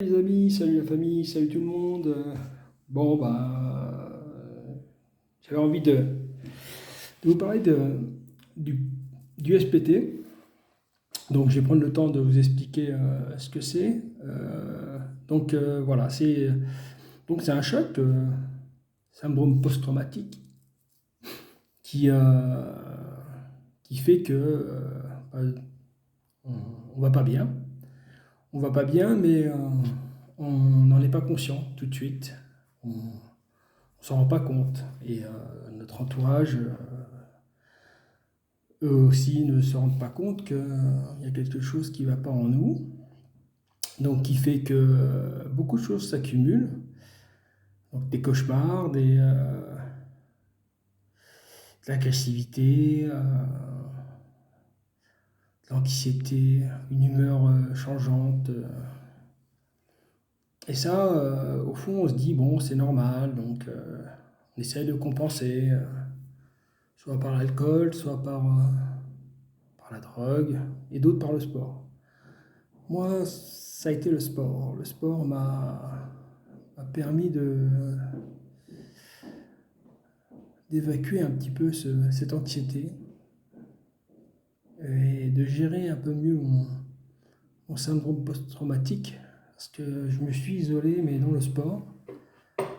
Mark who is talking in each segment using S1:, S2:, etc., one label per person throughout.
S1: Les amis, salut la famille, salut tout le monde. Bon, j'avais envie de vous parler du, du SPT. Donc, je vais prendre le temps de vous expliquer ce que c'est. Voilà, c'est un choc, syndrome post-traumatique, qui, euh, qui fait que bah, on, on va pas bien. On va pas bien, mais on n'en est pas conscient tout de suite. On, on s'en rend pas compte. Et notre entourage, eux aussi, ne se rendent pas compte qu'il y a quelque chose qui ne va pas en nous. Donc, qui fait que beaucoup de choses s'accumulent. Donc, des cauchemars, de l'agressivité, de l'anxiété, une humeur changeante. Et ça, au fond, on se dit, bon, c'est normal. Donc, on essaye de compenser, soit par l'alcool, soit par la drogue, et d'autres par le sport. Moi, ça a été le sport. Le sport m'a permis d'évacuer un petit peu cette anxiété et de gérer un peu mieux mon syndrome post-traumatique. Parce que je me suis isolé, mais dans le sport,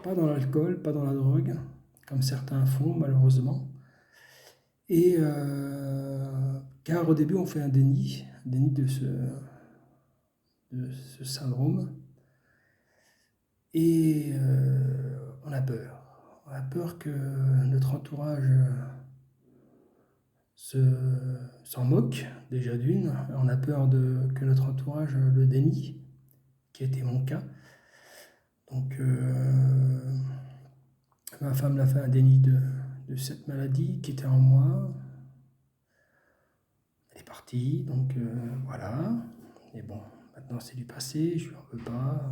S1: pas dans l'alcool, pas dans la drogue, comme certains font malheureusement. Et car au début, on fait un déni de ce syndrome. Et on a peur. On a peur que notre entourage s'en moque, déjà d'une. On a peur que notre entourage le dénie, qui a été mon cas. Donc, ma femme l'a fait un déni de cette maladie qui était en moi. Elle est partie, donc voilà. Et bon, maintenant c'est du passé, je lui en veux pas.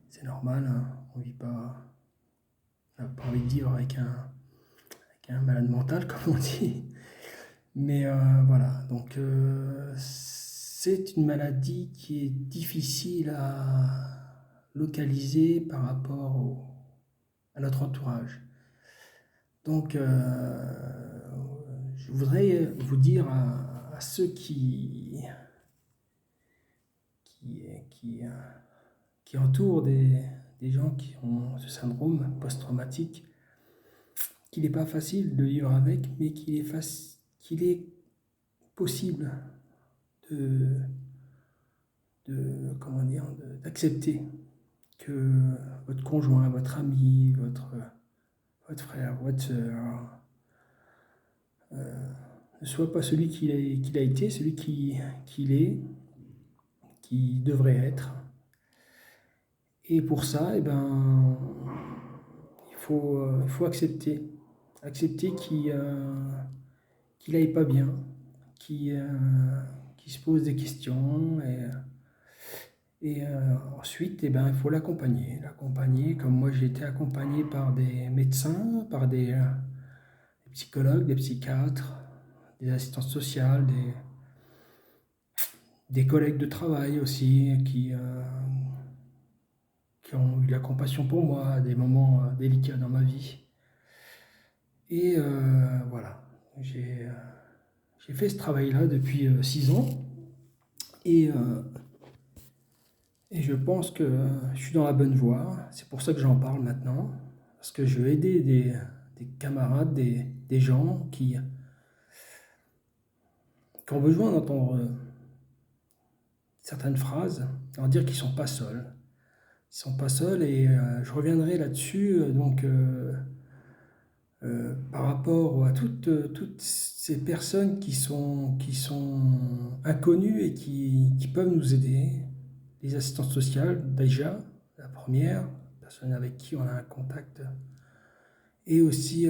S1: C'est normal, hein. On vit pas. On n'a pas envie de vivre avec un malade mental, comme on dit. Mais voilà, donc c'est une maladie qui est difficile à localiser par rapport à notre entourage. Donc je voudrais vous dire à ceux qui, qui, euh, qui entourent des gens qui ont ce syndrome post-traumatique, qu'il n'est pas facile de vivre avec, mais qu'il est possible de, comment dire, d'accepter que votre conjoint, votre ami, votre frère, votre soeur ne soit pas celui qu'il a été, celui qu'il est, qui devrait être. Et pour ça, eh ben, il faut accepter. Accepter qu'il n'aille pas bien, qu'il se pose des questions. Et ensuite, eh ben, il faut l'accompagner. L'accompagner, comme moi j'ai été accompagné par des médecins, par des psychologues, des psychiatres, des assistantes sociales, des collègues de travail aussi qui ont eu de la compassion pour moi à des moments délicats dans ma vie. Et voilà, j'ai fait ce travail-là depuis 6 ans et, euh, et je pense que je suis dans la bonne voie. C'est pour ça que j'en parle maintenant, parce que je veux aider des camarades, des gens qui ont besoin d'entendre certaines phrases, leur dire qu'ils ne sont pas seuls. Ils ne sont pas seuls et je reviendrai là-dessus. Par rapport à toutes ces personnes qui sont inconnues et qui peuvent nous aider. Les assistantes sociales, déjà, la première, personne avec qui on a un contact, et aussi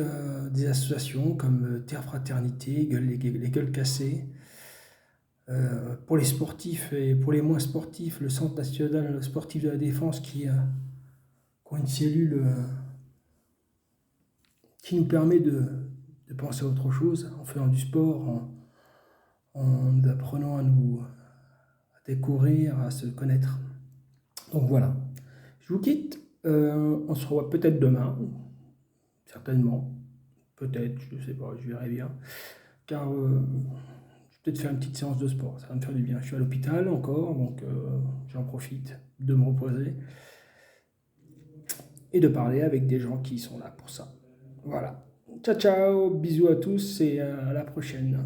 S1: des associations comme Terre Fraternité, les Gueules Cassées. Pour les sportifs et pour les moins sportifs, le Centre national sportif de la défense qui ont une cellule qui nous permet de penser à autre chose en faisant du sport, en apprenant à découvrir, à se connaître. Donc voilà, je vous quitte. On se revoit peut-être demain, certainement. Peut-être, je ne sais pas, je verrai bien. Car je vais peut-être faire une petite séance de sport, ça va me faire du bien. Je suis à l'hôpital encore, donc j'en profite de me reposer et de parler avec des gens qui sont là pour ça. Voilà. Ciao ciao, bisous à tous et à la prochaine.